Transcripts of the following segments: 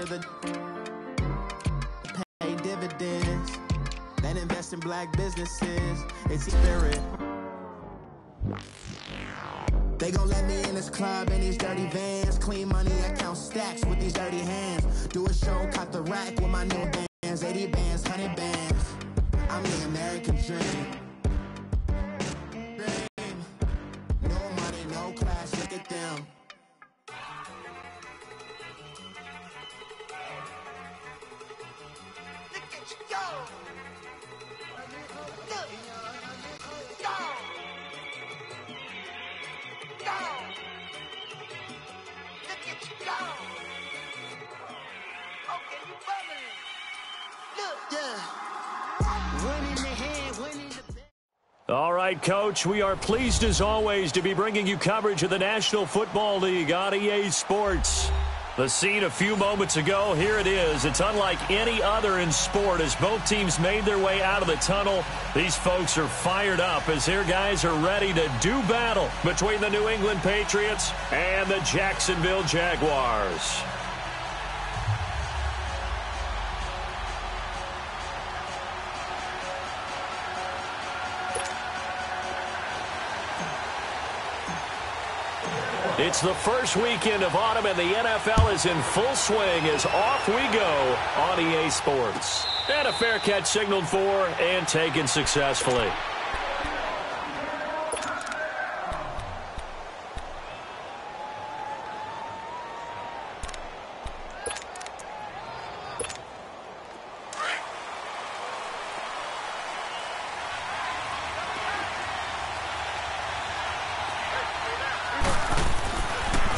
to the pay dividends. Then invest in black businesses. It's spirit. They gon' let me in this club in these dirty vans. Clean money, I count stacks with these dirty hands. Do a show, cut the rack with my new bands. 80 bands, 100 bands. I'm the American dream. No money, no class, look at them. All right, Coach, we are pleased as always to be bringing you coverage of the National Football League on EA Sports. The scene a few moments ago, here it is. It's unlike any other in sport as both teams made their way out of the tunnel. These folks are fired up as their guys are ready to do battle between the New England Patriots and the Jacksonville Jaguars. It's the first weekend of autumn, and the NFL is in full swing as off we go on EA Sports. And a fair catch signaled for and taken successfully.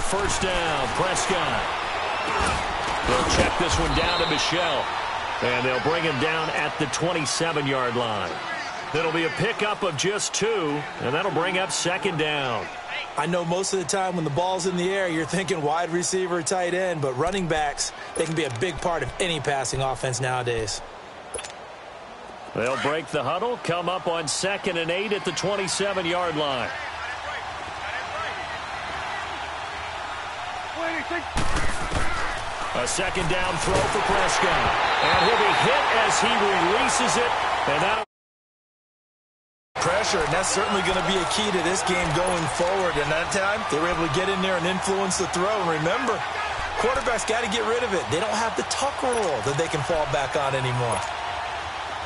First down, Prescott. They'll check this one down to Michel. And they'll bring him down at the 27-yard line. It'll be a pickup of just 2, and that'll bring up second down. I know most of the time when the ball's in the air, you're thinking wide receiver, tight end, but running backs, they can be a big part of any passing offense nowadays. They'll break the huddle, come up on 2nd and 8 at the 27-yard line. A second down throw for Prescott. And he'll be hit as he releases it. And that'll pressure, and that's certainly going to be a key to this game going forward. And that time, they were able to get in there and influence the throw. And remember, quarterbacks got to get rid of it. They don't have the tuck rule that they can fall back on anymore.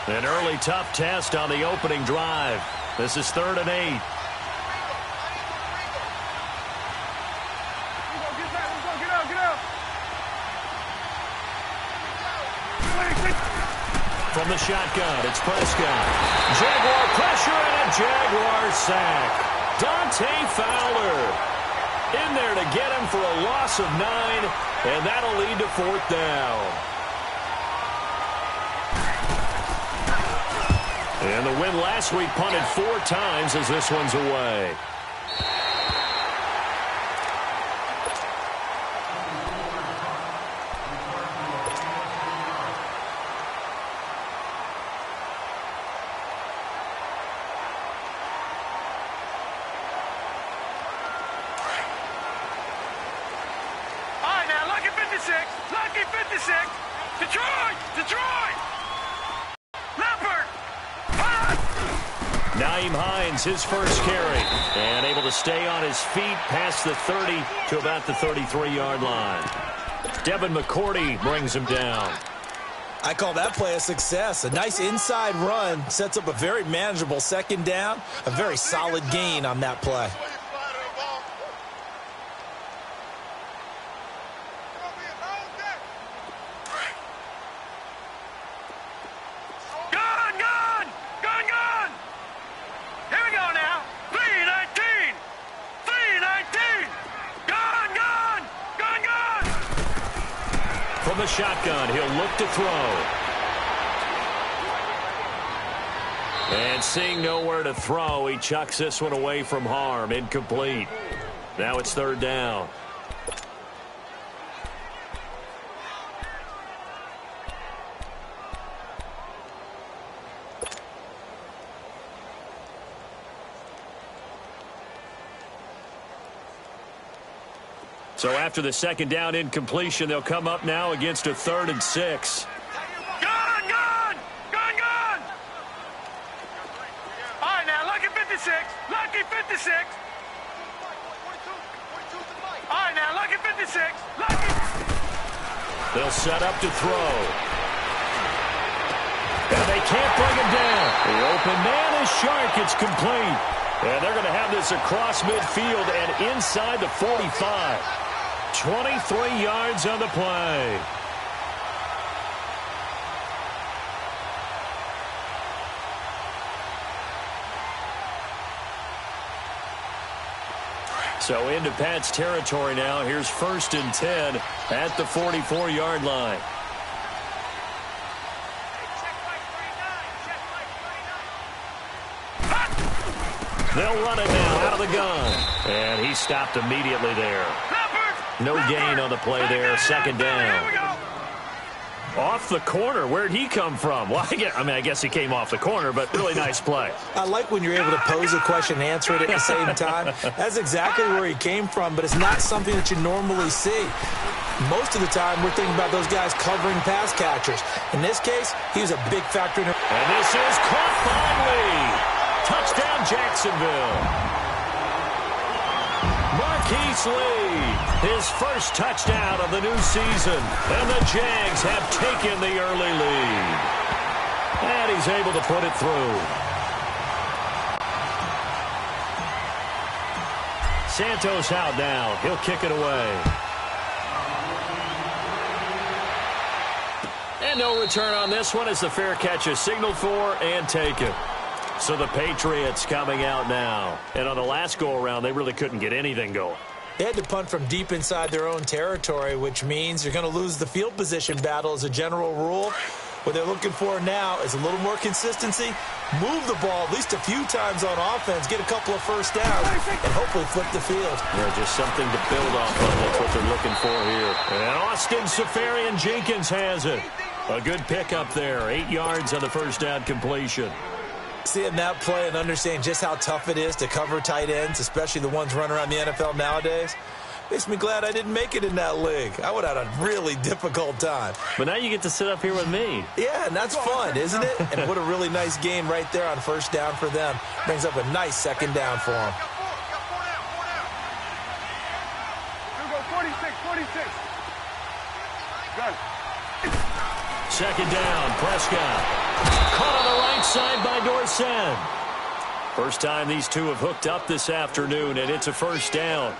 An early tough test on the opening drive. This is 3rd and 8. From the shotgun, it's Prescott. Jaguar pressure and a Jaguar sack. Dante Fowler in there to get him for a loss of 9, and that'll lead to 4th down. And the win last week punted 4 times as this one's away. Nyheim Hines, his first carry, and able to stay on his feet past the 30 to about the 33-yard line. Devin McCourty brings him down. I call that play a success. A nice inside run sets up a very manageable second down, a very solid gain on that play. From the shotgun, he'll look to throw. And seeing nowhere to throw, he chucks this one away from harm. Incomplete. Now it's 3rd down. So after the second down incompletion, they'll come up now against a 3rd and 6. Gun! All right, now, lucky 56. Lucky 56. All right, now, lucky 56. Lucky. They'll set up to throw. And they can't bring him down. The open man is Shark. It's complete. And they're going to have this across midfield and inside the 45. 23 yards on the play. So into Pat's territory now. Here's 1st and 10 at the 44-yard line. They'll run it now out of the gun. And he stopped immediately there. No gain on the play there. 2nd down. Off the corner. Where'd he come from? Well, I guess he came off the corner, but really nice play. I like when you're able to pose a question and answer it at the same time. That's exactly where he came from, but it's not something that you normally see. Most of the time, we're thinking about those guys covering pass catchers. In this case, he was a big factor. And this is caught by Lee. Touchdown, Jacksonville. Marquise Lee, his first touchdown of the new season. And the Jags have taken the early lead. And he's able to put it through. Santos out now. He'll kick it away. And no return on this one as the fair catch is signaled for and taken. So the Patriots coming out now. And on the last go-around, they really couldn't get anything going. They had to punt from deep inside their own territory, which means you're going to lose the field position battle as a general rule. What they're looking for now is a little more consistency, move the ball at least a few times on offense, get a couple of first downs, and hopefully flip the field. Yeah, just something to build off of. That's what they're looking for here. And Austin Seferian-Jenkins has it. A good pickup there. 8 yards on the first down completion. Seeing that play and understanding just how tough it is to cover tight ends, especially the ones running around the NFL nowadays, makes me glad I didn't make it in that league. I would have had a really difficult time. But now you get to sit up here with me. Yeah, and that's fun, isn't it? And what a really nice game right there on first down for them. Brings up a nice second down for them. Here we go, 46. Good. Second down, Prescott. Caught on the right side by Dorsett. First time these two have hooked up this afternoon, and it's a first down.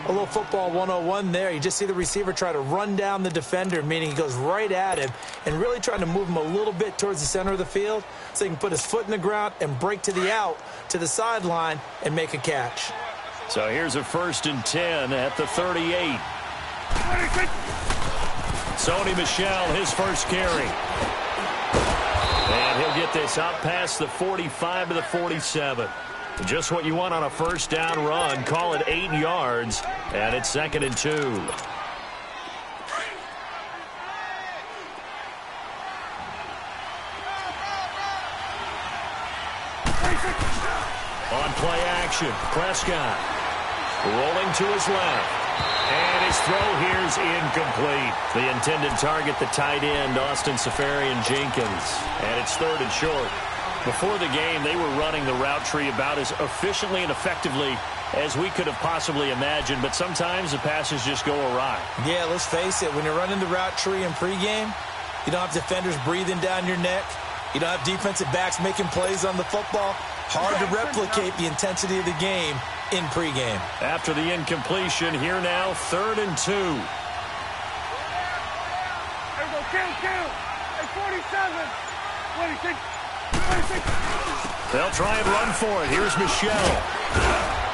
A little football 101 there. You just see the receiver try to run down the defender, meaning he goes right at him and really trying to move him a little bit towards the center of the field so he can put his foot in the ground and break to the out, to the sideline, and make a catch. So here's a 1st and 10 at the 38. Sony Michel, his first carry. And he'll get this up past the 45 to the 47. Just what you want on a first down run. Call it 8 yards, and it's 2nd and 2. On play action, Prescott rolling to his left. And his throw here's incomplete. The intended target, the tight end, Austin Seferian-Jenkins. And it's 3rd and short. Before the game, they were running the route tree about as efficiently and effectively as we could have possibly imagined. But sometimes the passes just go awry. Yeah, let's face it. When you're running the route tree in pregame, you don't have defenders breathing down your neck. You don't have defensive backs making plays on the football. Hard to replicate the intensity of the game in pregame. After the incompletion, here now, 3rd and 2. There we go, kill. At 47. 26. They'll try and run for it. Here's Michel.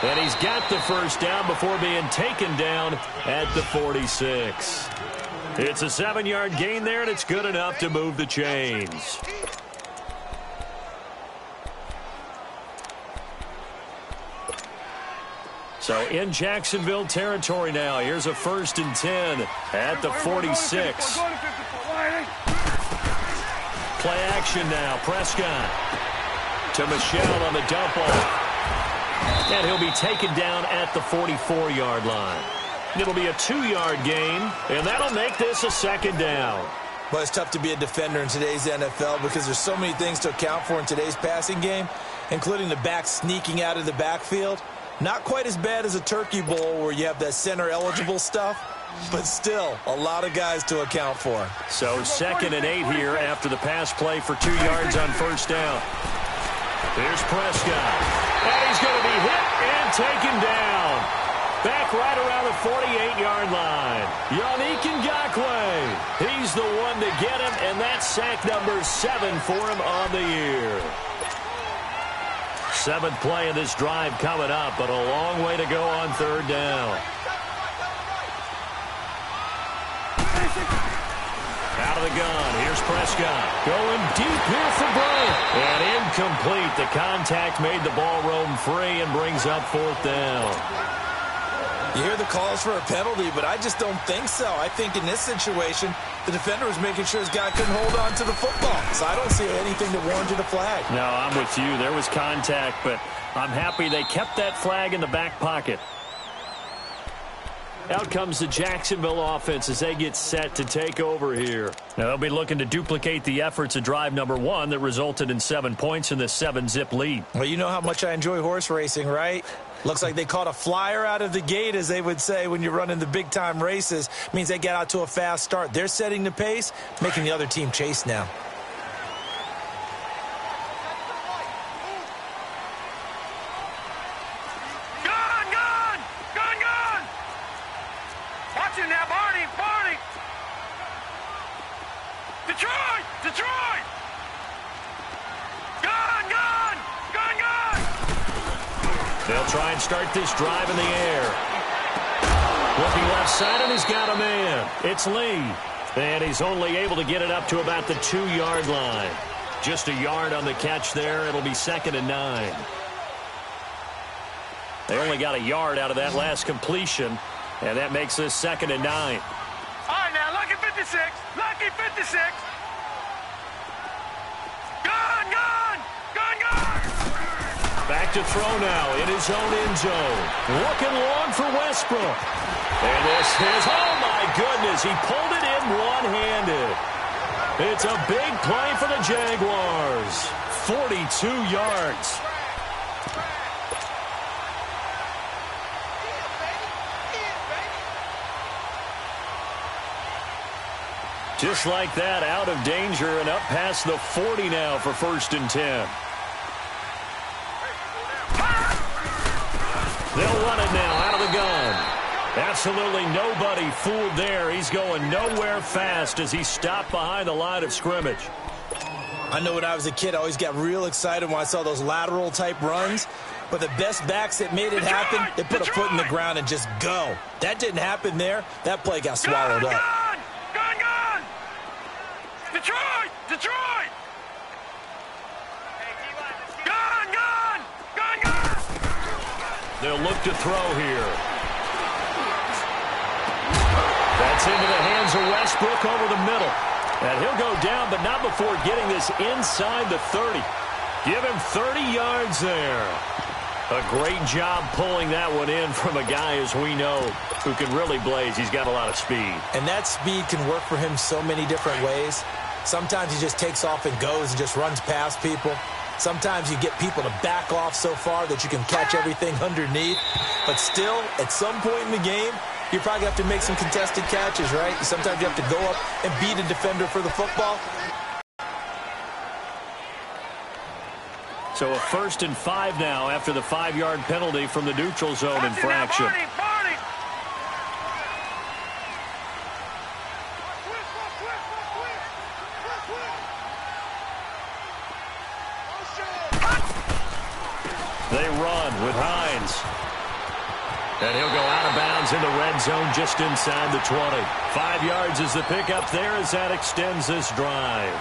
And he's got the first down before being taken down at the 46. It's a 7-yard gain there, and it's good enough to move the chains. So in Jacksonville territory now. Here's a 1st and 10 at the 46. Play action now. Prescott to Michel on the dump off. And he'll be taken down at the 44-yard line. It'll be a 2-yard gain, and that'll make this a second down. But it's tough to be a defender in today's NFL because there's so many things to account for in today's passing game, including the back sneaking out of the backfield. Not quite as bad as a Turkey Bowl where you have that center-eligible stuff, but still a lot of guys to account for. So 2nd and 8 here after the pass play for 2 yards on first down. Here's Prescott. And he's going to be hit and taken down. Back right around the 48-yard line. Yannick Ngakoue. He's the one to get him, and that's sack number 7 for him on the year. 7th play of this drive coming up, but a long way to go on 3rd down. Out of the gun. Here's Prescott. Going deep here for Bryant. And incomplete. The contact made the ball roam free and brings up 4th down. You hear the calls for a penalty, but I just don't think so. I think in this situation, the defender was making sure his guy couldn't hold on to the football. So I don't see anything that warranted a flag. No, I'm with you. There was contact, but I'm happy they kept that flag in the back pocket. Out comes the Jacksonville offense as they get set to take over here. Now they'll be looking to duplicate the efforts of drive number 1 that resulted in 7 points in this 7-zip lead. Well, you know how much I enjoy horse racing, right? Looks like they caught a flyer out of the gate, as they would say when you're running the big-time races. Means they get out to a fast start. They're setting the pace, making the other team chase now. Detroit! Gun! They'll try and start this drive in the air. Looking left side, and he's got a man. It's Lee. And he's only able to get it up to about the 2-yard line. Just a yard on the catch there. It'll be 2nd and 9. They only got a yard out of that last completion, and that makes this 2nd and 9. All right, now, lucky 56. Lucky 56. Back to throw now in his own end zone. Looking long for Westbrook. And this is, oh my goodness, he pulled it in one-handed. It's a big play for the Jaguars. 42 yards. Just like that, out of danger and up past the 40 now for 1st and 10. They'll run it now out of the gun. Absolutely nobody fooled there. He's going nowhere fast as he stopped behind the line of scrimmage. I know when I was a kid, I always got real excited when I saw those lateral-type runs. But the best backs that made it happen, they put a foot in the ground and just go. That didn't happen there. That play got swallowed up. Gun! Detroit! They'll look to throw here. That's into the hands of Westbrook over the middle. And he'll go down, but not before getting this inside the 30. Give him 30 yards there. A great job pulling that one in from a guy, as we know, who can really blaze. He's got a lot of speed. And that speed can work for him so many different ways. Sometimes he just takes off and goes and just runs past people. Sometimes you get people to back off so far that you can catch everything underneath. But still, at some point in the game, you probably have to make some contested catches, right? Sometimes you have to go up and beat a defender for the football. So a 1st and 5 now after the 5-yard penalty from the neutral zone infraction. They run with Hines. And he'll go out of bounds in the red zone just inside the 20. 5 yards is the pickup there as that extends this drive.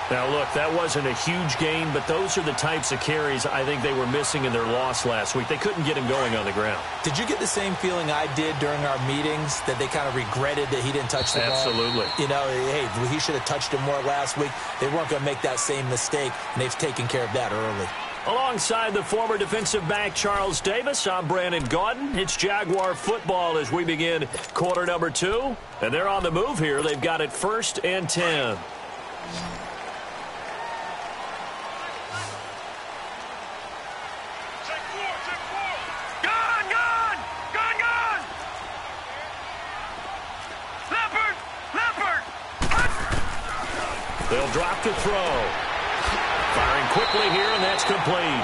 Now, look, that wasn't a huge gain, but those are the types of carries I think they were missing in their loss last week. They couldn't get him going on the ground. Did you get the same feeling I did during our meetings, that they kind of regretted that he didn't touch the ball? Absolutely. You know, hey, he should have touched him more last week. They weren't going to make that same mistake, and they've taken care of that early. Alongside the former defensive back Charles Davis, I'm Brandon Gaudin. It's Jaguar football as we begin quarter number 2. And they're on the move here. They've got it 1st and 10. They'll drop to throw. Firing quickly here, and that's complete.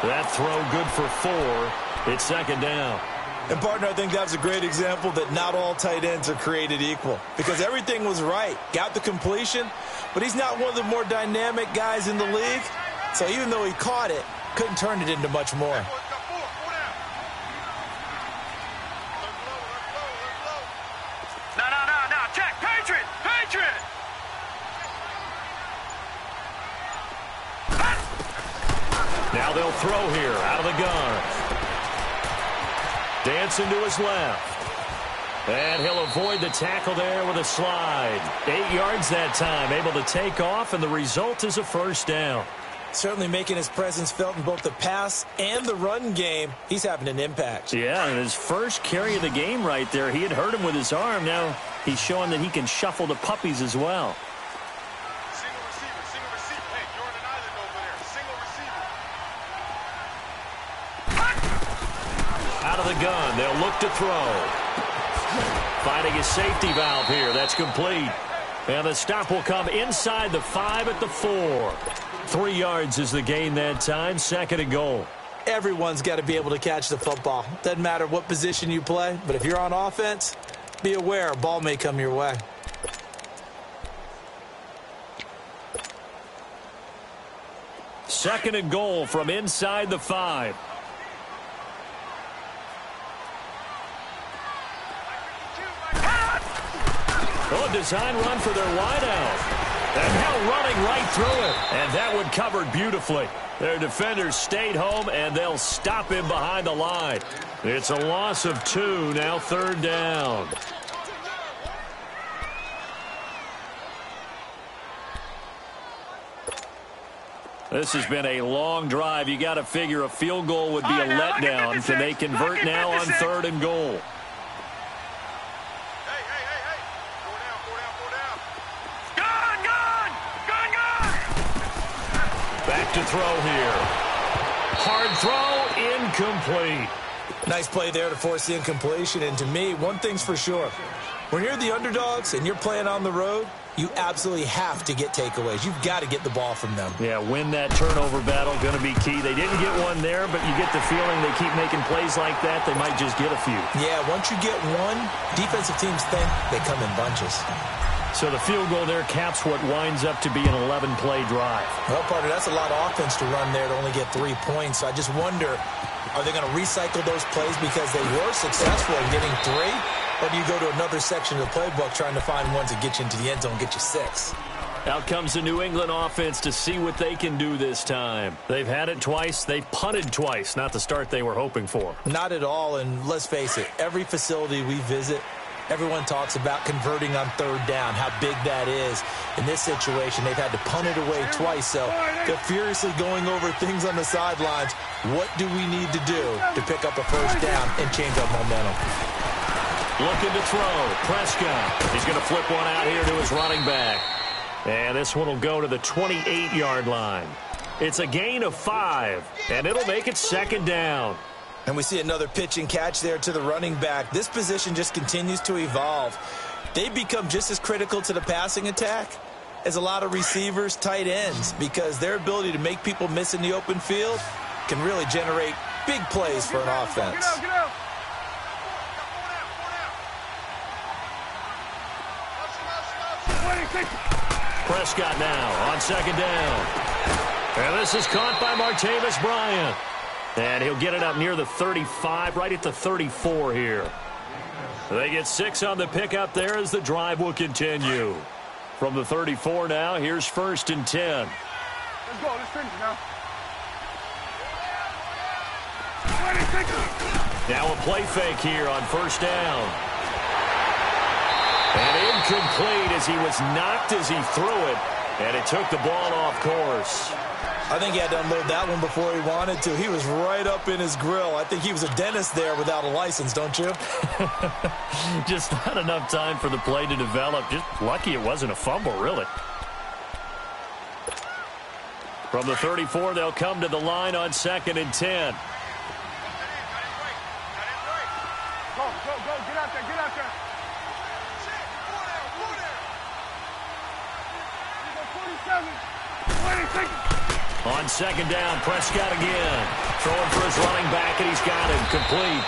That throw good for 4. It's 2nd down. And, partner, I think that's a great example that not all tight ends are created equal. Because everything was right. Got the completion, but he's not one of the more dynamic guys in the league. So even though he caught it, couldn't turn it into much more. No. Check. Patriot. Now they'll throw here out of the gun. Dancing to his left. And he'll avoid the tackle there with a slide. 8 yards that time, able to take off, and the result is a 1st down. Certainly making his presence felt in both the pass and the run game. He's having an impact. Yeah, and his first carry of the game right there, he had hurt him with his arm. Now he's showing that he can shuffle the puppies as well. Single receiver. Hey, you're on an island over there. Single receiver. Out of the gun, they'll look to throw. Finding his safety valve here. That's complete. And the stop will come inside the 5 at the 4. 3 yards is the gain that time. 2nd and goal. Everyone's got to be able to catch the football. Doesn't matter what position you play, but if you're on offense, be aware a ball may come your way. Second and goal from inside the 5. Oh, design run for their wideout. And now running right through it. And that one covered beautifully. Their defenders stayed home, and they'll stop him behind the line. It's a loss of 2, now 3rd down. This has been a long drive. You got to figure a field goal would be a letdown. Can they convert now on 3rd and goal? Back to throw here. Hard throw, incomplete. Nice play there to force the incompletion. And to me, one thing's for sure. When you're the underdogs and you're playing on the road, you absolutely have to get takeaways. You've got to get the ball from them. Yeah, win that turnover battle, going to be key. They didn't get one there, but you get the feeling they keep making plays like that, they might just get a few. Yeah, once you get one, defensive teams think they come in bunches. So the field goal there caps what winds up to be an 11-play drive. Well, partner, that's a lot of offense to run there to only get 3 points. So I just wonder, are they going to recycle those plays because they were successful in getting 3? Or do you go to another section of the playbook trying to find ones that get you into the end zone and get you 6? Out comes the New England offense to see what they can do this time. They've had it twice. They've punted twice. Not the start they were hoping for. Not at all, and let's face it, every facility we visit, everyone talks about converting on 3rd down, how big that is. In this situation, they've had to punt it away twice, so they're furiously going over things on the sidelines. What do we need to do to pick up a 1st down and change our momentum? Looking to throw. Prescott. He's going to flip one out here to his running back. And this one will go to the 28-yard line. It's a gain of 5, and it'll make it 2nd down. And we see another pitch and catch there to the running back. This position just continues to evolve. They become just as critical to the passing attack as a lot of receivers, tight ends, because their ability to make people miss in the open field can really generate big plays for an offense. Get out. Prescott now on 2nd down. And this is caught by Martavis Bryant. And he'll get it up near the 35, right at the 34 here. They get 6 on the pickup there as the drive will continue. From the 34 now, here's 1st and 10. Let's go. Let's finish it now. Now a play fake here on 1st down. And incomplete as he was knocked as he threw it. And it took the ball off course. I think he had to unload that one before he wanted to. He was right up in his grill. I think he was a dentist there without a license, don't you? Just not enough time for the play to develop. Just lucky it wasn't a fumble, really. From the 34, they'll come to the line on 2nd and 10. Go, get out there. On 2nd down, Prescott again. Throwing for his running back, and he's got him complete.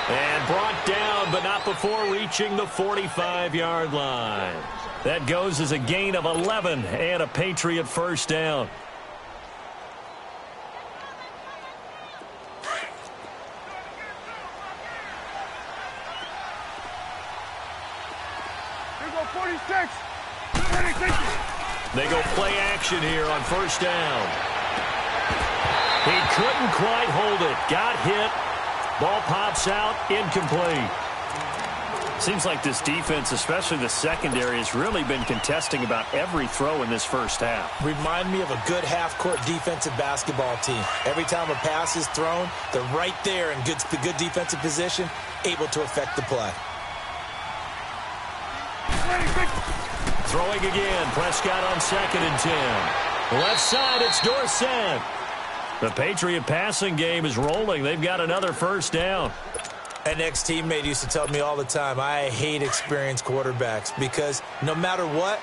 And brought down, but not before reaching the 45-yard line. That goes as a gain of 11 and a Patriot first down. Here go 46. They go play action here on 1st down. He couldn't quite hold it. Got hit. Ball pops out. Incomplete. Seems like this defense, especially the secondary, has really been contesting about every throw in this first half. Remind me of a good half-court defensive basketball team. Every time a pass is thrown, they're right there in good defensive position, able to affect the play. Throwing again. Prescott on 2nd and 10. Left side, it's Dorsett. The Patriot passing game is rolling. They've got another first down. An ex-teammate used to tell me all the time, I hate experienced quarterbacks because no matter what,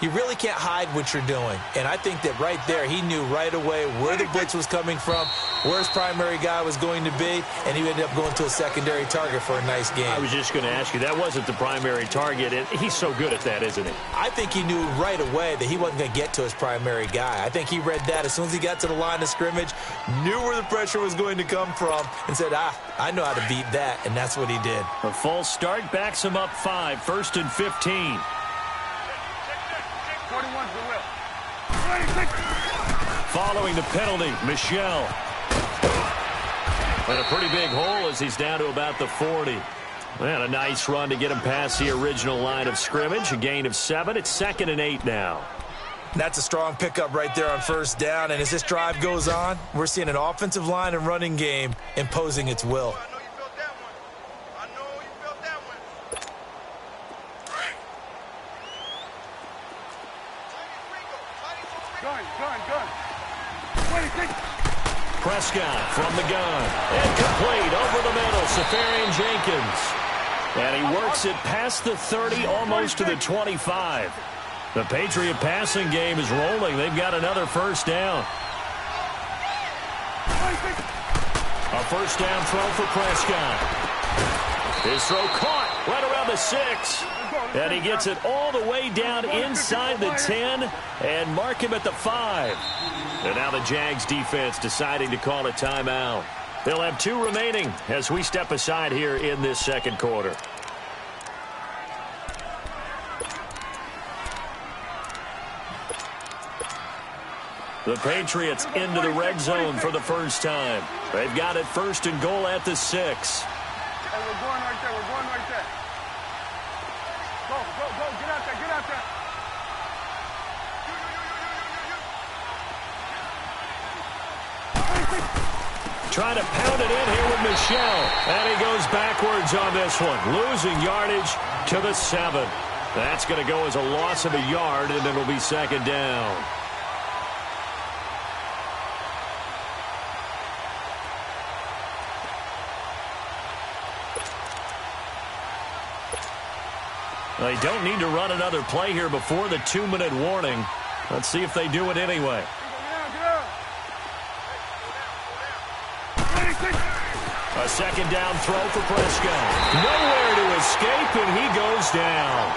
you really can't hide what you're doing. And I think that right there, he knew right away where the blitz was coming from, where his primary guy was going to be, and he ended up going to a secondary target for a nice game. I was just going to ask you, that wasn't the primary target. He's so good at that, isn't he? I think he knew right away that he wasn't going to get to his primary guy. I think he read that as soon as he got to the line of scrimmage, knew where the pressure was going to come from, and said, I know how to beat that, and that's what he did. A false start backs him up 5, 1st and 15. 41's the will. Following the penalty, Michel. And a pretty big hole as he's down to about the 40. And a nice run to get him past the original line of scrimmage. A gain of 7. It's 2nd and 8 now. That's a strong pickup right there on 1st down. And as this drive goes on, we're seeing an offensive line and running game imposing its will. Prescott from the gun. And complete over the middle. Safarian Jenkins. And he works it past the 30, almost to the 25. The Patriot passing game is rolling. They've got another first down. A first down throw for Prescott. His throw caught right around the 6. And he gets it all the way down inside the 10 and mark him at the 5. And now the Jags defense deciding to call a timeout. They'll have 2 remaining as we step aside here in this second quarter. The Patriots into the red zone for the first time. They've got it 1st and goal at the 6. Hey, we're going right there. We're going right there. Go. Get out there. Trying to pound it in here with Michel. And he goes backwards on this one. Losing yardage to the 7. That's going to go as a loss of a yard, and it'll be 2nd down. They don't need to run another play here before the 2-minute warning. Let's see if they do it anyway. A 2nd down throw for Prescott. Nowhere to escape, and he goes down.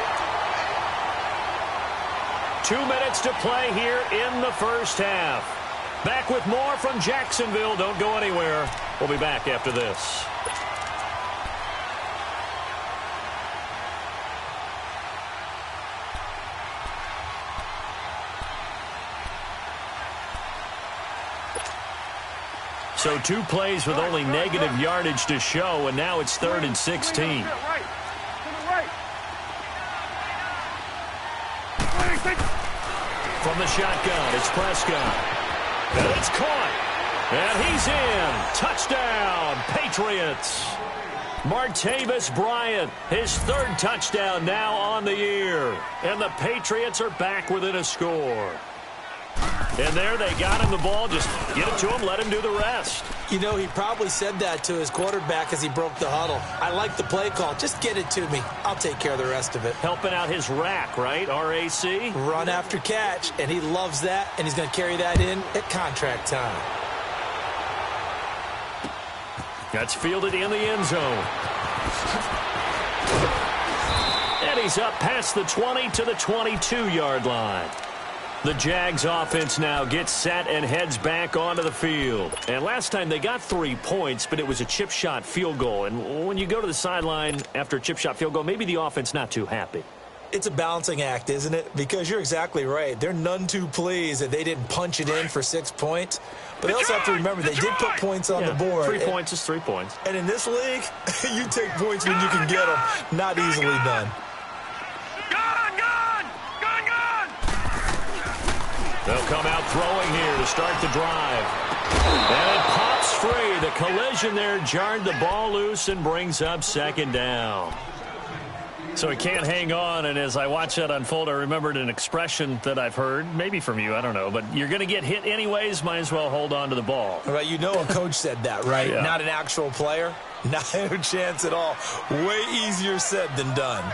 2 minutes to play here in the first half. Back with more from Jacksonville. Don't go anywhere. We'll be back after this. So 2 plays with only negative yardage to show, and now it's 3rd and 16. From the shotgun, it's Prescott. And it's caught. And he's in. Touchdown, Patriots. Martavis Bryant, his third touchdown now on the year. And the Patriots are back within a score. And there they got him the ball. Just get it to him, let him do the rest. You know, he probably said that to his quarterback as he broke the huddle. I like the play call. Just get it to me. I'll take care of the rest of it. Helping out his rack, right? R-A-C? Run after catch, and he loves that, and he's going to carry that in at contract time. That's fielded in the end zone. And he's up past the 20 to the 22-yard line. The Jags offense now gets set and heads back onto the field. And last time they got 3 points, but it was a chip shot field goal. And when you go to the sideline after a chip shot field goal, maybe the offense not too happy. It's a balancing act, isn't it? Because you're exactly right. They're none too pleased that they didn't punch it in for 6 points. But they also have to remember they did put points on the board. 3 points is 3 points. And in this league, you take points when you can get them. Not easily done. They'll come out throwing here to start the drive. And it pops free. The collision there jarred the ball loose and brings up second down. So he can't hang on, and as I watch that unfold, I remembered an expression that I've heard, maybe from you, I don't know, but you're going to get hit anyways, might as well hold on to the ball. Right, you know a coach said that, right? Yeah. Not an actual player. Not a chance at all. Way easier said than done.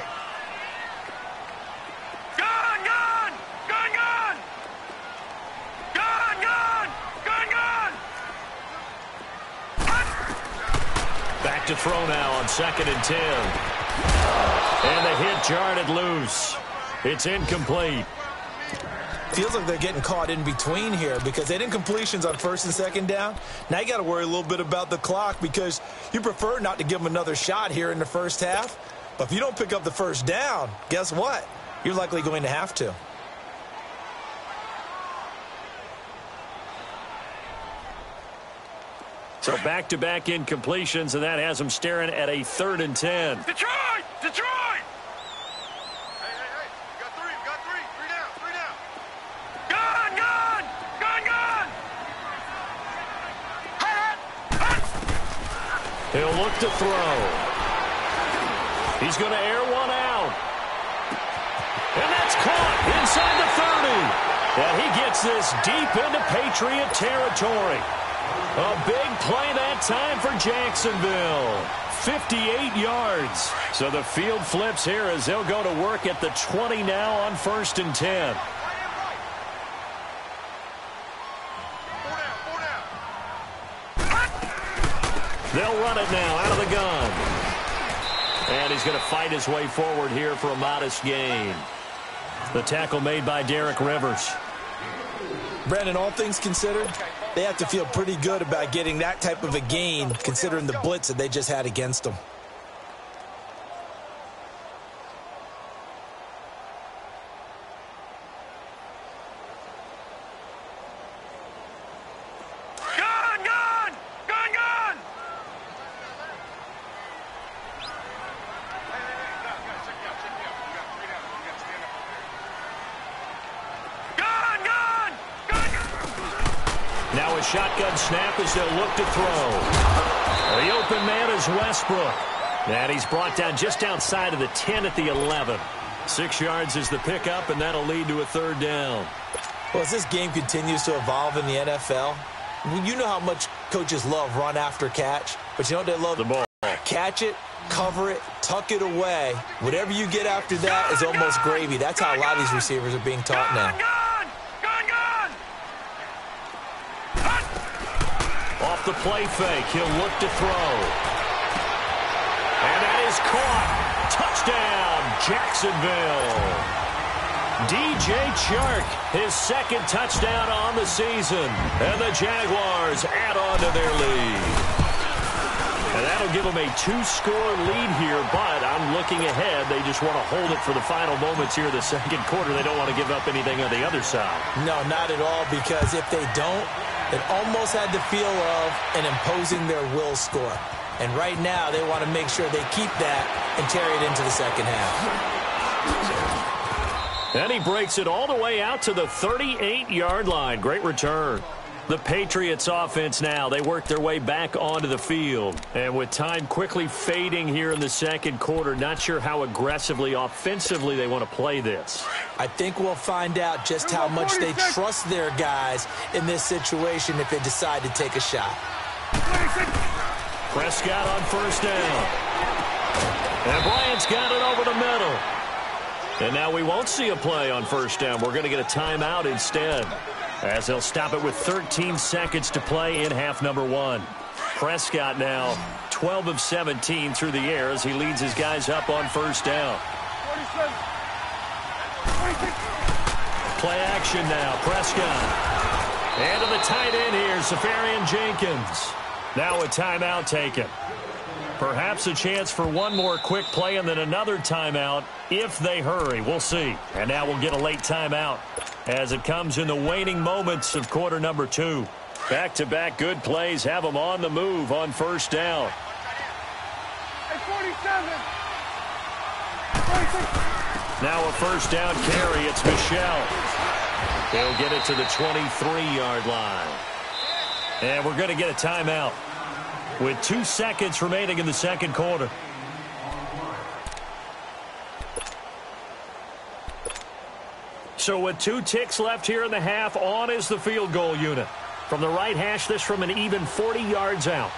Back to throw now on 2nd and 10. And the hit jarred it loose. It's incomplete. Feels like they're getting caught in between here because they didn't completions on 1st and 2nd down. Now you got to worry a little bit about the clock because you prefer not to give them another shot here in the first half. But if you don't pick up the first down, guess what? You're likely going to have to. So back-to-back incompletions, and that has them staring at a 3rd and 10. Detroit! Detroit! Hey. You got three. Three down. Gun! He'll look to throw. He's going to air one out. And that's caught inside the 30. And he gets this deep into Patriot territory. A big play that time for Jacksonville. 58 yards. So the field flips here as they'll go to work at the 20 now on 1st and 10. They'll run it now out of the gun. And he's going to fight his way forward here for a modest gain. The tackle made by Derek Rivers. Brandon, all things considered, they have to feel pretty good about getting that type of a gain considering the blitz that they just had against them. Now a shotgun snap as they'll look to throw. The open man is Westbrook. And he's brought down just outside of the 10 at the 11. 6 yards is the pickup, and that'll lead to a 3rd down. Well, as this game continues to evolve in the NFL, you know how much coaches love run after catch, but you know what they love? The ball. Catch it, cover it, tuck it away. Whatever you get after that is almost gravy. That's how a lot of these receivers are being taught now. Off the play fake, he'll look to throw. And that is caught. Touchdown, Jacksonville. DJ Chark, his 2nd touchdown on the season. And the Jaguars add on to their lead. And that'll give them a 2-score lead here, but I'm looking ahead. They just want to hold it for the final moments here in the 2nd quarter. They don't want to give up anything on the other side. No, not at all, because if they don't, it almost had the feel of an imposing their will score. And right now, they want to make sure they keep that and carry it into the 2nd half. And he breaks it all the way out to the 38-yard line. Great return. The Patriots offense now, they work their way back onto the field. And with time quickly fading here in the second quarter, not sure how aggressively, offensively they want to play this. I think we'll find out just how much they trust their guys in this situation if they decide to take a shot. Prescott on first down. And Bryant's got it over the middle. And now we won't see a play on first down. We're going to get a timeout instead, as they'll stop it with 13 seconds to play in half number one. Prescott now 12 of 17 through the air as he leads his guys up on first down. Play action now, Prescott. And to the tight end here, Safarian Jenkins. Now a timeout taken. Perhaps a chance for one more quick play and then another timeout if they hurry. We'll see. And now we'll get a late timeout as it comes in the waning moments of quarter number two. Back-to-back good plays have them on the move on first down. Now a first down carry. It's Michel. He'll get it to the 23-yard line. And we're going to get a timeout with 2 seconds remaining in the second quarter. So with 2 ticks left here in the half, on is the field goal unit. From the right hash, this from an even 40 yards out.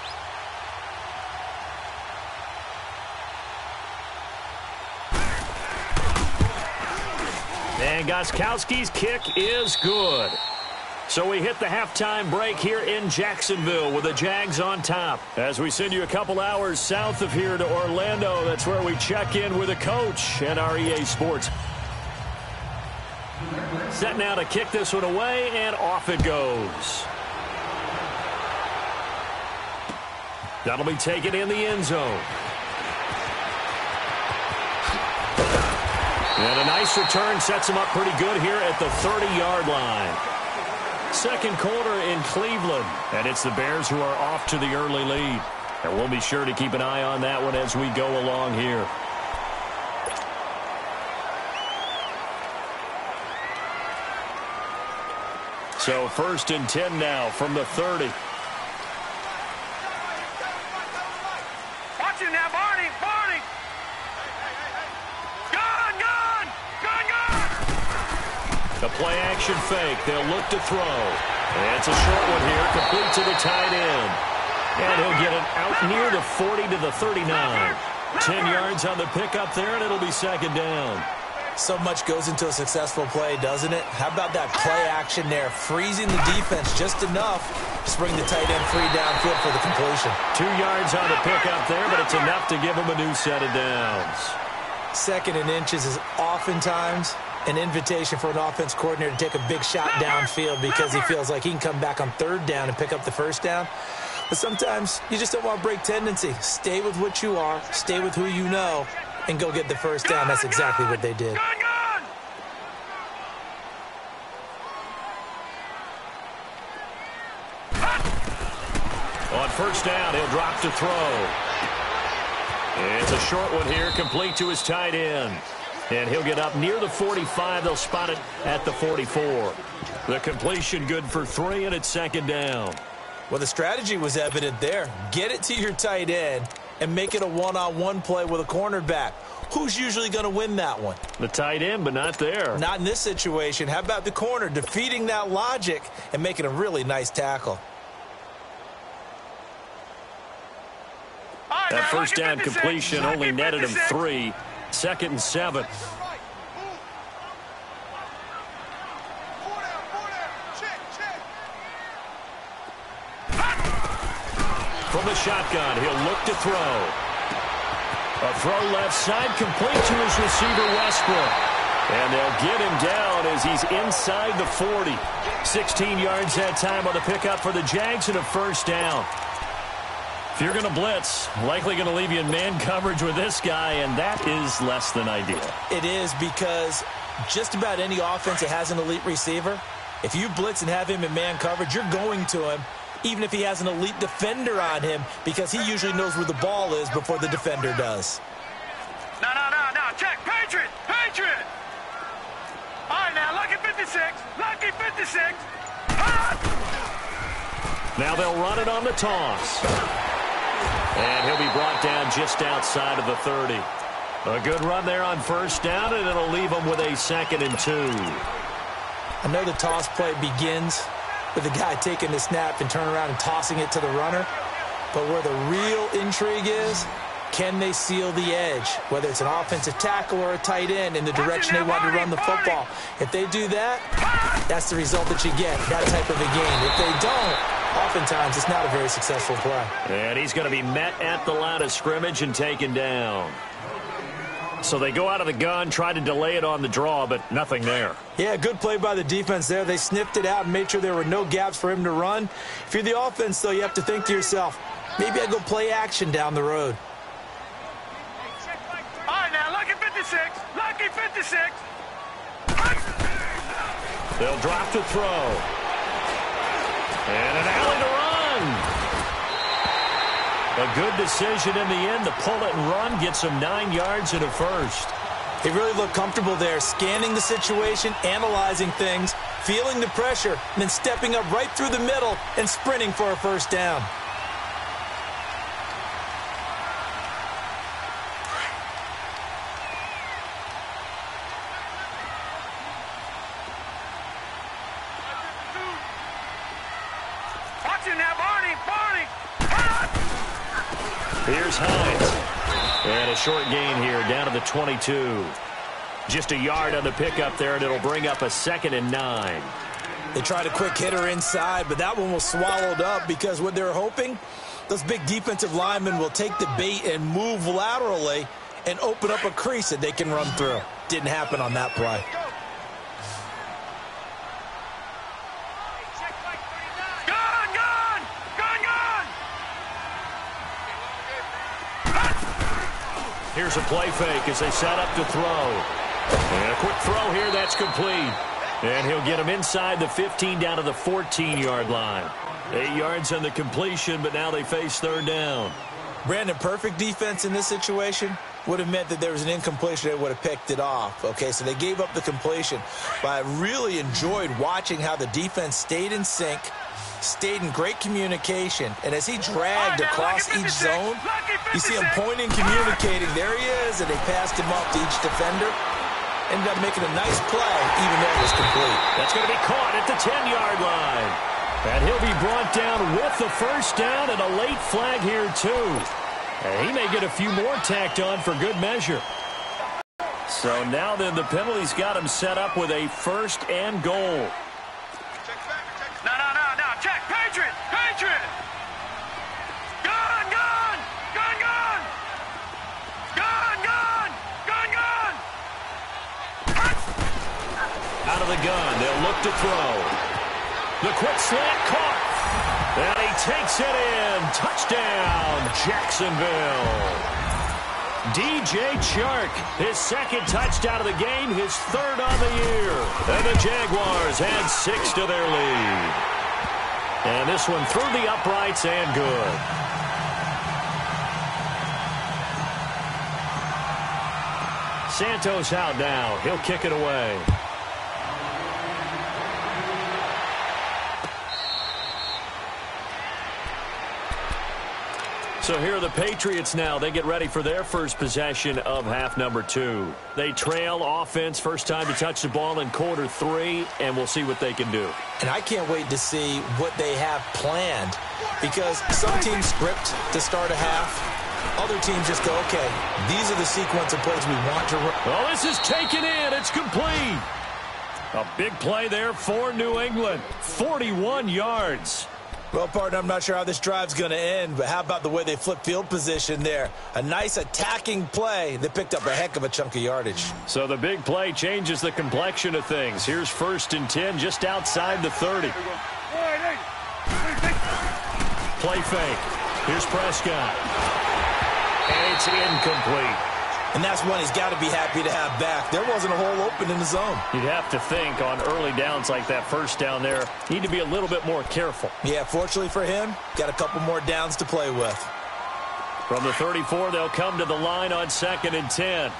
And Gostkowski's kick is good. So we hit the halftime break here in Jacksonville with the Jags on top. As we send you a couple hours south of here to Orlando, that's where we check in with a coach and our EA Sports. Set now to kick this one away, and off it goes. That'll be taken in the end zone. And a nice return sets him up pretty good here at the 30-yard line. Second quarter in Cleveland, and it's the Bears who are off to the early lead. And we'll be sure to keep an eye on that one as we go along here. So 1st and 10 now from the 30. Watch it now, Barney! Barney! The play action fake. They'll look to throw. And it's a short one here, complete to the tight end. And he'll get it out near the 40 to the 39. 10 yards on the pickup there, and it'll be second down. So much goes into a successful play, doesn't it? How about that play action there, freezing the defense just enough to bring the tight end free downfield for the completion. 2 yards on the pickup there, but it's enough to give him a new set of downs. 2nd and inches is oftentimes an invitation for an offense coordinator to take a big shot downfield because he feels like he can come back on 3rd down and pick up the first down. But sometimes you just don't want to break tendency. Stay with what you are, stay with who you know, and go get the first down. That's exactly what they did. On first down, he'll drop to throw. It's a short one here, complete to his tight end. And he'll get up near the 45. They'll spot it at the 44. The completion good for 3, and it's second down. Well, the strategy was evident there. Get it to your tight end and make it a one-on-one play with a cornerback. Who's usually going to win that one? The tight end, but not there. Not in this situation. How about the corner defeating that logic and making a really nice tackle? That first down completion only netted him 3. 2nd and 7. From the shotgun, he'll look to throw. A throw left side, complete to his receiver, Westbrook. And they'll get him down as he's inside the 40. 16 yards that time on the pickup for the Jags and a first down. If you're going to blitz, likely going to leave you in man coverage with this guy, and that is less than ideal. It is, because just about any offense that has an elite receiver, if you blitz and have him in man coverage, you're going to him, even if he has an elite defender on him, because he usually knows where the ball is before the defender does. No. Check. Patriot. All right, now, lucky 56. Lucky 56. Now they'll run it on the toss. And he'll be brought down just outside of the 30. A good run there on first down, and it'll leave them with a 2nd and 2. I know the toss play begins with the guy taking the snap and turning around and tossing it to the runner. But where the real intrigue is, can they seal the edge, whether it's an offensive tackle or a tight end, in the direction they want to run the football? If they do that, that's the result that you get, that type of a game. If they don't, oftentimes it's not a very successful play. And he's going to be met at the line of scrimmage and taken down. So they go out of the gun, try to delay it on the draw, but nothing there. Yeah, good play by the defense there. They sniffed it out and made sure there were no gaps for him to run. If you're the offense, though, you have to think to yourself, maybe I go play action down the road. All right, now, lucky 56. Lucky 56. They'll drop to throw. And an alley to run. A good decision in the end to pull it and run. Gets him 9 yards and a first. They really look comfortable there, scanning the situation, analyzing things, feeling the pressure, and then stepping up right through the middle and sprinting for a first down. Here's Hines. And a short gain here down to the 22. Just a yard on the pickup there, and it'll bring up a 2nd and 9. They tried a quick hitter inside, but that one was swallowed up because what they're hoping, those big defensive linemen will take the bait and move laterally and open up a crease that they can run through. Didn't happen on that play. Here's a play fake as they set up to throw. And a quick throw here, that's complete. And he'll get him inside the 15 down to the 14-yard line. 8 yards on the completion, but now they face 3rd down. Brandon, perfect defense in this situation would have meant that there was an incompletion. They would have picked it off. Okay, so they gave up the completion. But I really enjoyed watching how the defense stayed in sync, stayed in great communication, and as he dragged across each zone, you see him pointing, communicating. There he is, and they passed him off to each defender. Ended up making a nice play, even though it was complete. That's going to be caught at the 10-yard line. And he'll be brought down with the first down, and a late flag here, too. And he may get a few more tacked on for good measure. So now then the penalty's got him set up with a 1st and goal. No, check, Patriot, Patriot! Gun, gun! Gun, gun! Gun, gun! Gun, gun! Out of the gun, they'll look to throw. The quick slant caught. And he takes it in. Touchdown, Jacksonville. DJ Chark, his 2nd touchdown of the game, his 3rd on the year. And the Jaguars add 6 to their lead. And this one through the uprights and good. Santos out now. He'll kick it away. So here are the Patriots now. They get ready for their first possession of half number 2. They trail offense, first time to touch the ball in quarter 3, and we'll see what they can do. And I can't wait to see what they have planned, because some teams script to start a half. Other teams just go, okay, these are the sequence of plays we want to run. Well, this is taken in. It's complete. A big play there for New England. 41 yards. Well, partner, I'm not sure how this drive's going to end, but how about the way they flip field position there? A nice attacking play that picked up a heck of a chunk of yardage. So the big play changes the complexion of things. Here's 1st and 10 just outside the 30. Play fake. Here's Prescott. And it's incomplete. And that's one he's got to be happy to have back. There wasn't a hole open in the zone. You'd have to think on early downs like that first down there, need to be a little bit more careful. Yeah, fortunately for him, got a couple more downs to play with. From the 34, they'll come to the line on 2nd and 10.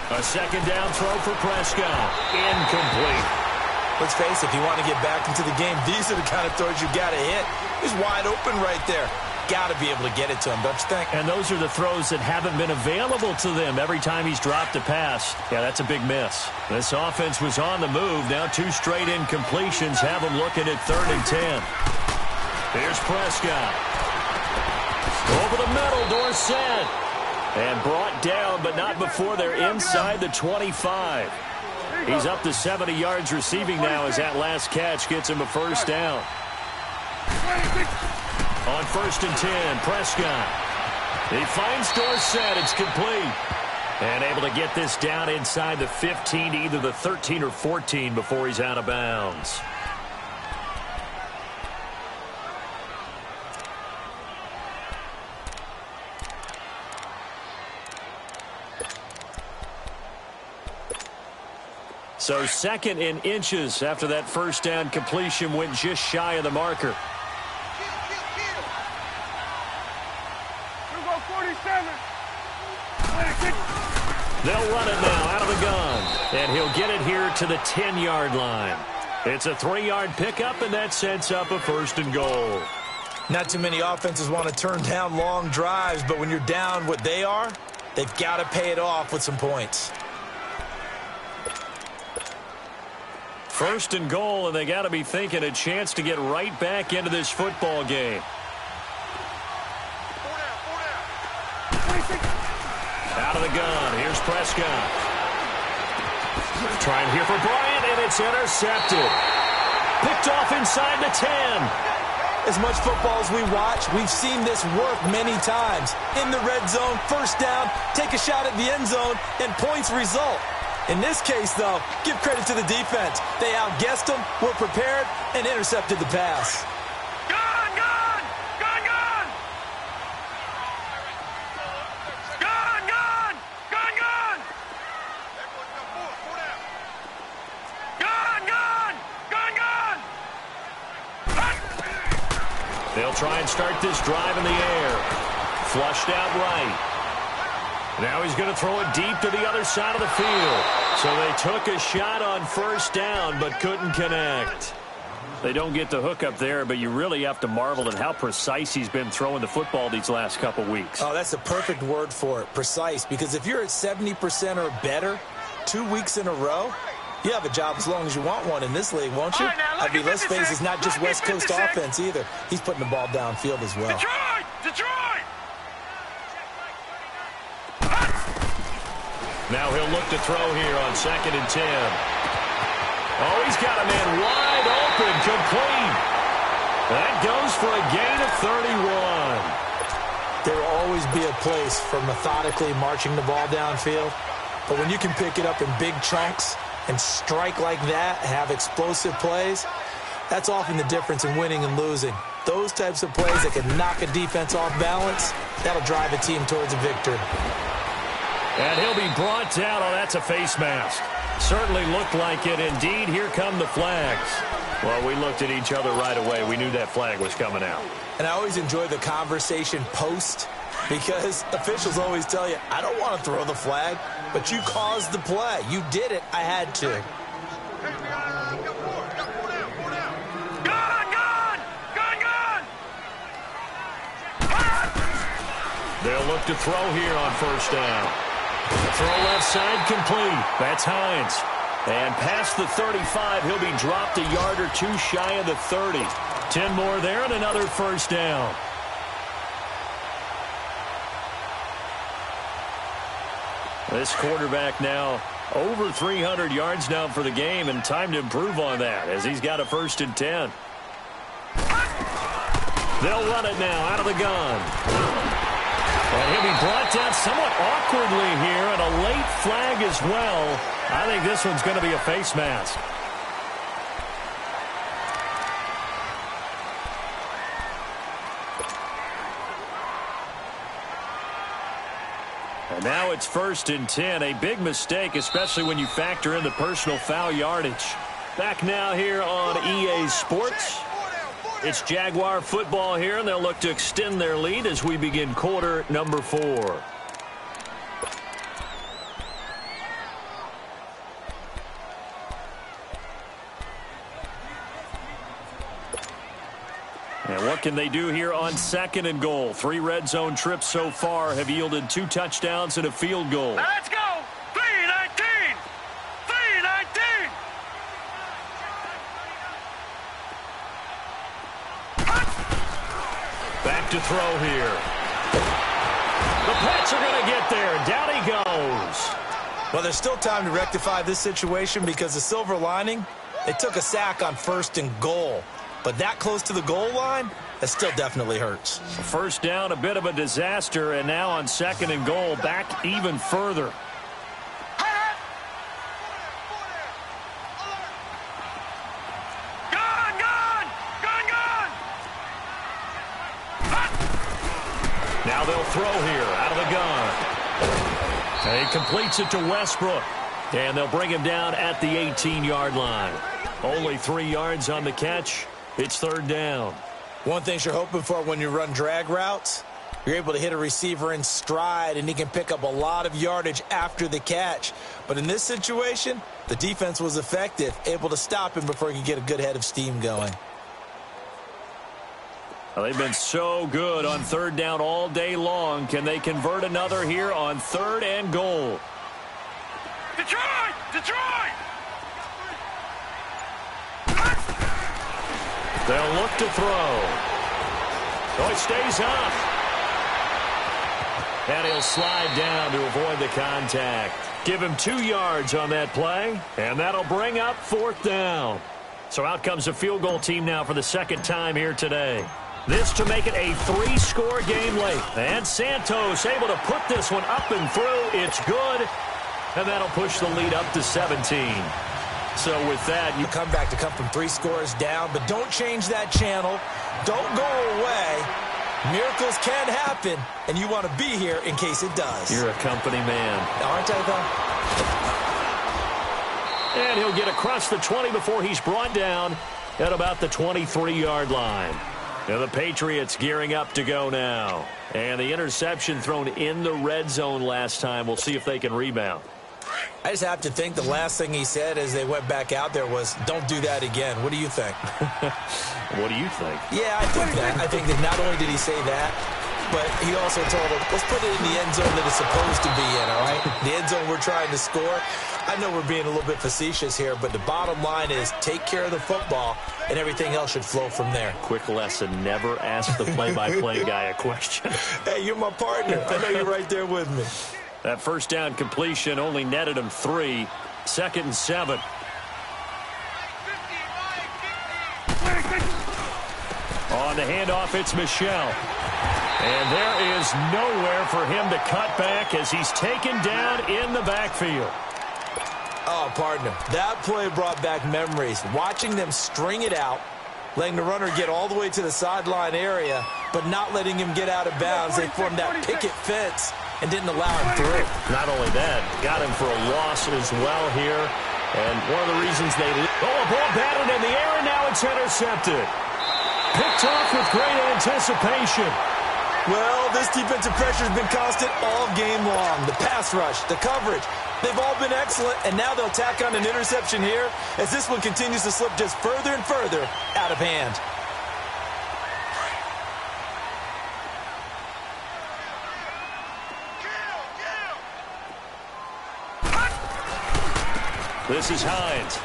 A second down throw for Prescott. Incomplete. Let's face it, if you want to get back into the game, these are the kind of throws you got to hit. He's wide open right there. Got to be able to get it to him, don't you think? And those are the throws that haven't been available to them every time he's dropped a pass. Yeah, that's a big miss. This offense was on the move. Now 2 straight incompletions have them looking at 3rd and 10. Here's Prescott. Over the middle, Dorsett. And brought down, but not before they're inside the 25. He's up to 70 yards receiving now as that last catch gets him a first down. On 1st and 10, Prescott. He finds Dorsett. It's complete. And able to get this down inside the 15, either the 13 or 14 before he's out of bounds. So 2nd in inches after that first down completion went just shy of the marker. They'll run it now out of the gun. And he'll get it here to the 10-yard line. It's a 3-yard pickup, and that sets up a 1st and goal. Not too many offenses want to turn down long drives, but when you're down what they are, they've got to pay it off with some points. 1st and goal, and they got to be thinking a chance to get right back into this football game. Out of the gun. Here's Prescott. Trying here for Bryant, and it's intercepted. Picked off inside the 10. As much football as we watch, we've seen this work many times. In the red zone, first down, take a shot at the end zone, and points result. In this case, though, give credit to the defense. They outguessed them, were prepared, and intercepted the pass. Gun, gun! Gun, gun! Gun, gun! Gun, gun! Gun, gun! Gun, gun! They'll try and start this drive in the air. Flushed out right. Now he's going to throw it deep to the other side of the field. So they took a shot on first down, but couldn't connect. They don't get the hook up there, but you really have to marvel at how precise he's been throwing the football these last couple weeks. Oh, that's the perfect word for it, precise, because if you're at 70% or better 2 weeks in a row, you have a job as long as you want one in this league, won't you? Right, now, I mean, let's face it, it's not just West Coast offense either. He's putting the ball downfield as well. Detroit! Detroit! Now he'll look to throw here on 2nd and 10. Oh, he's got a man wide open, complete. That goes for a gain of 31. There will always be a place for methodically marching the ball downfield. But when you can pick it up in big chunks and strike like that, have explosive plays, that's often the difference in winning and losing. Those types of plays that can knock a defense off balance, that'll drive a team towards a victory. And he'll be brought down. Oh, that's a face mask. Certainly looked like it. Indeed, here come the flags. Well, we looked at each other right away. We knew that flag was coming out. And I always enjoy the conversation post because officials always tell you, I don't want to throw the flag, but you caused the play. You did it. I had to. Gun, gun! Gun, gun! They'll look to throw here on first down. Throw left side complete. That's Hines. And past the 35, he'll be dropped a yard or two shy of the 30. 10 more there and another first down. This quarterback now over 300 yards now for the game, and time to improve on that as he's got a 1st and 10. They'll run it now out of the gun. And he'll be brought down somewhat awkwardly here, and a late flag as well. I think this one's going to be a face mask. And now it's 1st and 10. A big mistake, especially when you factor in the personal foul yardage. Back now here on EA Sports. It's Jaguar football here, and they'll look to extend their lead as we begin quarter number 4. What can they do here on 2nd and goal? 3 red zone trips so far have yielded 2 touchdowns and a field goal. Let's go. 3-19. 3-19. Back to throw here. The Pats are going to get there. Down he goes. Well, there's still time to rectify this situation because the silver lining, they took a sack on 1st and goal. But that close to the goal line, that still definitely hurts. First down, a bit of a disaster, and now on 2nd and goal, back even further. Now they'll throw here out of the gun. He completes it to Westbrook. And they'll bring him down at the 18-yard line. Only 3 yards on the catch. It's 3rd down. One thing you're hoping for when you run drag routes, you're able to hit a receiver in stride, and he can pick up a lot of yardage after the catch. But in this situation, the defense was effective, able to stop him before he could get a good head of steam going. Well, they've been so good on 3rd down all day long. Can they convert another here on 3rd and goal? Detroit! Detroit! They'll look to throw. Oh, it stays up. And he'll slide down to avoid the contact. Give him 2 yards on that play, and that'll bring up 4th down. So out comes a field goal team now for the 2nd time here today. This to make it a 3-score game late. And Santos able to put this one up and through. It's good. And that'll push the lead up to 17. So with that, you come back to come from 3 scores down, but don't change that channel. Don't go away. Miracles can happen, and you want to be here in case it does. You're a company man. Aren't I, though? And he'll get across the 20 before he's brought down at about the 23-yard line. Now the Patriots gearing up to go now. And the interception thrown in the red zone last time. We'll see if they can rebound. I just have to think the last thing he said as they went back out there was, don't do that again. What do you think? What do you think? Yeah, I think that. I think that not only did he say that, but he also told him, let's put it in the end zone that it's supposed to be in, all right? The end zone we're trying to score. I know we're being a little bit facetious here, but the bottom line is take care of the football, and everything else should flow from there. Quick lesson, never ask the play-by-play guy a question. Hey, you're my partner. I know you're right there with me. That first down completion only netted him 3. 2nd and 7. On the handoff, it's Michel. And there is nowhere for him to cut back as he's taken down in the backfield. Oh, partner, that play brought back memories. Watching them string it out, letting the runner get all the way to the sideline area, but not letting him get out of bounds. They formed that picket fence and didn't allow him through. Not only that, got him for a loss as well here. And one of the reasons they... Oh, a ball batted in the air, and now it's intercepted. Picked off with great anticipation. Well, this defensive pressure has been constant all game long. The pass rush, the coverage, they've all been excellent, and now they'll tack on an interception here as this one continues to slip just further and further out of hand. This is Hines.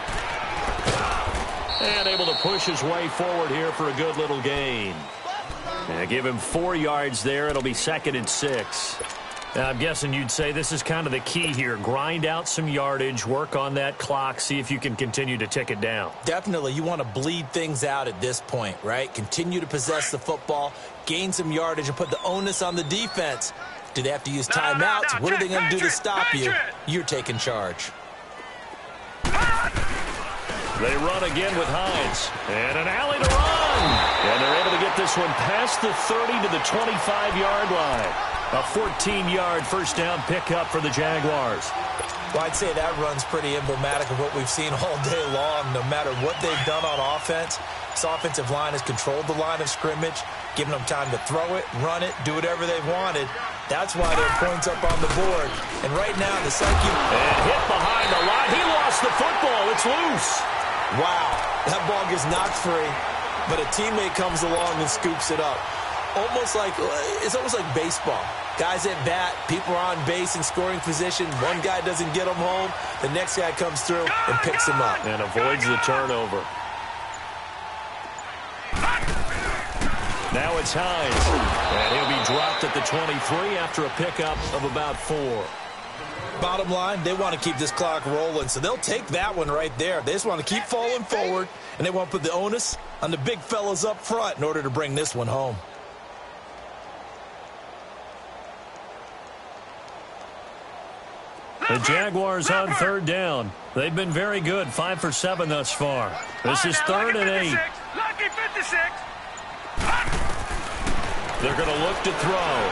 And able to push his way forward here for a good little gain. And give him 4 yards there. It'll be 2nd and 6. Now, I'm guessing you'd say this is kind of the key here. Grind out some yardage, work on that clock, see if you can continue to tick it down. Definitely. You want to bleed things out at this point, right? Continue to possess the football, gain some yardage, and put the onus on the defense. Do they have to use timeouts? What are they going to do to stop you? You're taking charge. They run again with Hines. And an alley to run. And they're able to get this one past the 30 to the 25-yard line. A 14-yard first down pickup for the Jaguars. Well, I'd say that run's pretty emblematic of what we've seen all day long. No matter what they've done on offense, this offensive line has controlled the line of scrimmage, given them time to throw it, run it, do whatever they've wanted. That's why they're points up on the board. And right now, the psyche... And hit behind the line. He lost the football. It's loose. Wow, that ball gets knocked free. but a teammate comes along and scoops it up. It's almost like baseball. Guys at bat, people are on base in scoring position. One guy doesn't get them home. The next guy comes through and picks him up. And avoids the turnover. Now it's Hines. And he'll be dropped at the 23 after a pickup of about 4. Bottom line, they want to keep this clock rolling, so they'll take that one right there. They just want to keep falling forward, and they want to put the onus on the big fellas up front in order to bring this one home. The Jaguars on 3rd down. They've been very good, 5 for 7 thus far. This is 3rd and 8. Lucky 56. They're going to look to throw.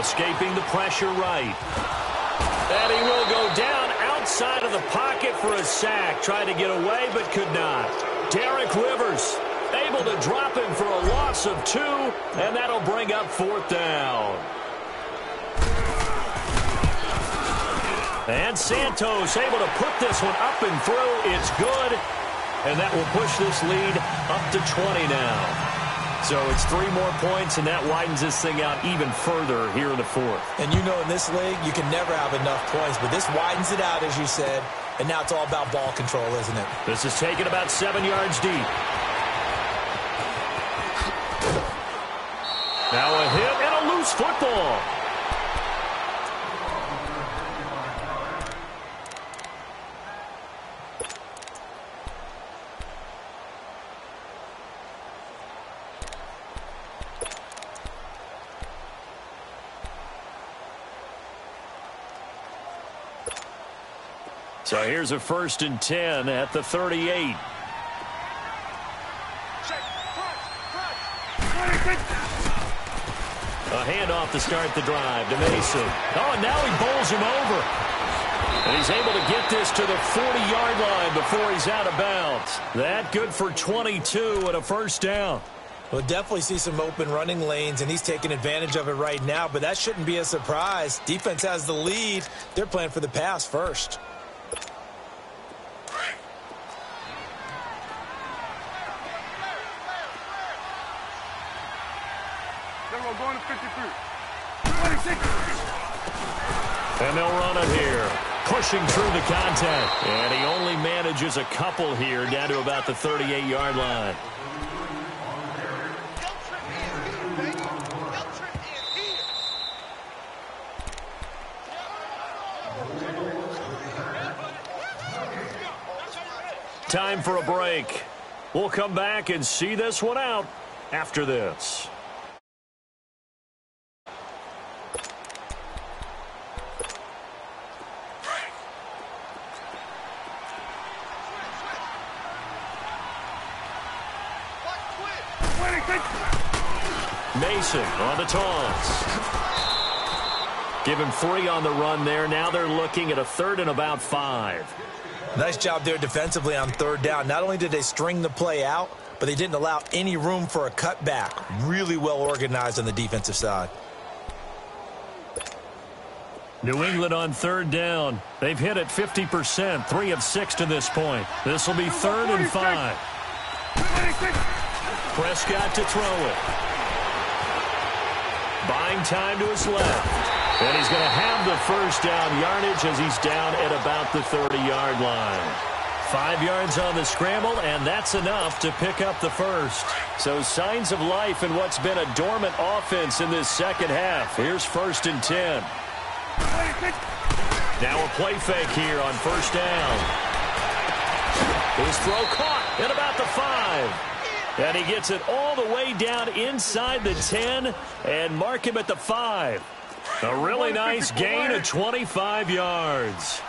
Escaping the pressure right. And he will go down outside of the pocket for a sack. Tried to get away but could not. Derek Rivers able to drop him for a loss of 2, and that'll bring up 4th down. And Santos able to put this one up and through. It's good. And that will push this lead up to 20 now. So it's 3 more points, and that widens this thing out even further here in the 4th. And you know in this league, you can never have enough points, but this widens it out, as you said, and now it's all about ball control, isn't it? This is taken about 7 yards deep. Now a hit and a loose football. So here's a 1st and 10 at the 38. A handoff to start the drive to Mason. Oh, and now he bowls him over. And he's able to get this to the 40-yard line before he's out of bounds. That good for 22 and a 1st down. We'll definitely see some open running lanes, and he's taking advantage of it right now, but that shouldn't be a surprise. Defense has the lead. They're playing for the pass first. Going to 53. 26. And they'll run it here. Pushing through the contact. And he only manages a couple here down to about the 38-yard line. Time for a break. We'll come back and see this one out after this. Mason on the toss. Give him 3 on the run there. Now they're looking at a 3rd and about 5. Nice job there defensively on 3rd down. Not only did they string the play out, but they didn't allow any room for a cutback. Really well organized on the defensive side. New England on 3rd down. They've hit it 50%, 3 of 6 to this point. This will be 3rd and 5. Prescott to throw it. Buying time to his left. And he's going to have the 1st down yardage as he's down at about the 30-yard line. 5 yards on the scramble, and that's enough to pick up the 1st. So signs of life in what's been a dormant offense in this second half. Here's 1st and 10. Now a play fake here on 1st down. His throw caught at about the 5. And he gets it all the way down inside the 10 and mark him at the 5. A really nice gain of 25 yards.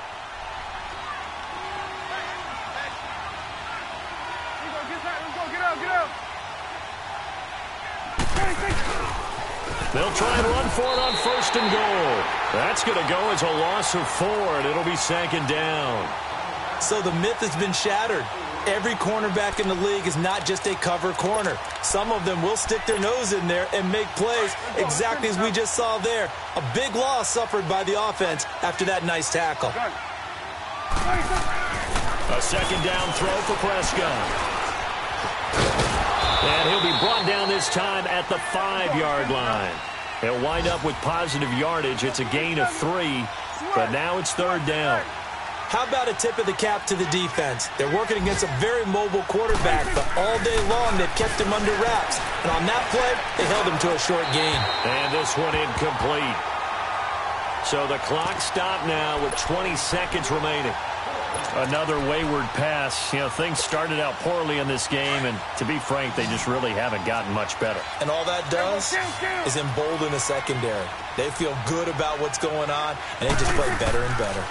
They'll try and run for it on 1st and goal. That's going to go as a loss of 4, and it'll be 2nd down. So the myth has been shattered. Every cornerback in the league is not just a cover corner. Some of them will stick their nose in there and make plays exactly as we just saw there. A big loss suffered by the offense after that nice tackle. A A second down throw for Prescott. And he'll be brought down this time at the 5-yard line. He'll wind up with positive yardage. It's a gain of 3, but now it's third down. How about a tip of the cap to the defense? They're working against a very mobile quarterback, but all day long they've kept him under wraps. And on that play, they held him to a short gain. And this one incomplete. So the clock stopped now with 20 seconds remaining. Another wayward pass. You know, things started out poorly in this game, and to be frank, they just really haven't gotten much better. And all that does is embolden the secondary. They feel good about what's going on, and they just play better and better.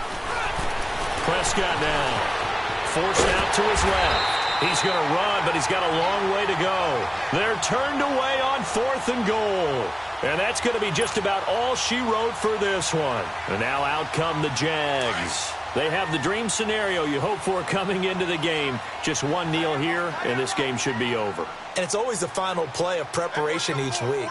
Prescott now. Forced out to his left. He's going to run, but he's got a long way to go. They're turned away on 4th and goal. And that's going to be just about all she wrote for this one. And now out come the Jags. They have the dream scenario you hope for coming into the game. Just one kneel here, and this game should be over. And it's always the final play of preparation each week.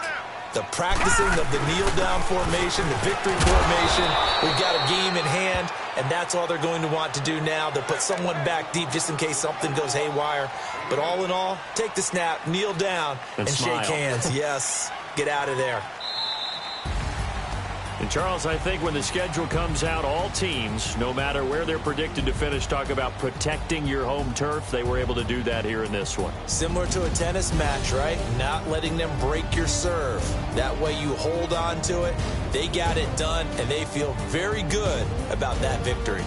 The practicing of the kneel-down formation, the victory formation. We've got a game in hand, and that's all they're going to want to do now. They'll put someone back deep just in case something goes haywire. But all in all, take the snap, kneel down, and shake hands. Yes, get out of there. And, Charles, I think when the schedule comes out, all teams, no matter where they're predicted to finish, talk about protecting your home turf. They were able to do that here in this one. Similar to a tennis match, right? Not letting them break your serve. That way you hold on to it. They got it done, and they feel very good about that victory.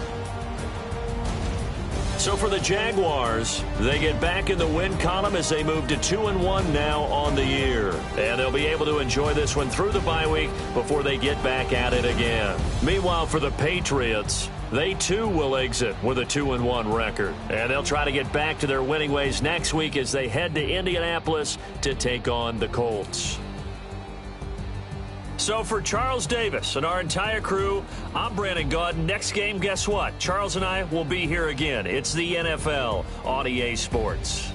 So for the Jaguars, they get back in the win column as they move to 2-1 now on the year. And they'll be able to enjoy this one through the bye week before they get back at it again. Meanwhile, for the Patriots, they too will exit with a 2-1 record. And they'll try to get back to their winning ways next week as they head to Indianapolis to take on the Colts. So for Charles Davis and our entire crew, I'm Brandon Gaudin. Next game, guess what? Charles and I will be here again. It's the NFL on EA Sports.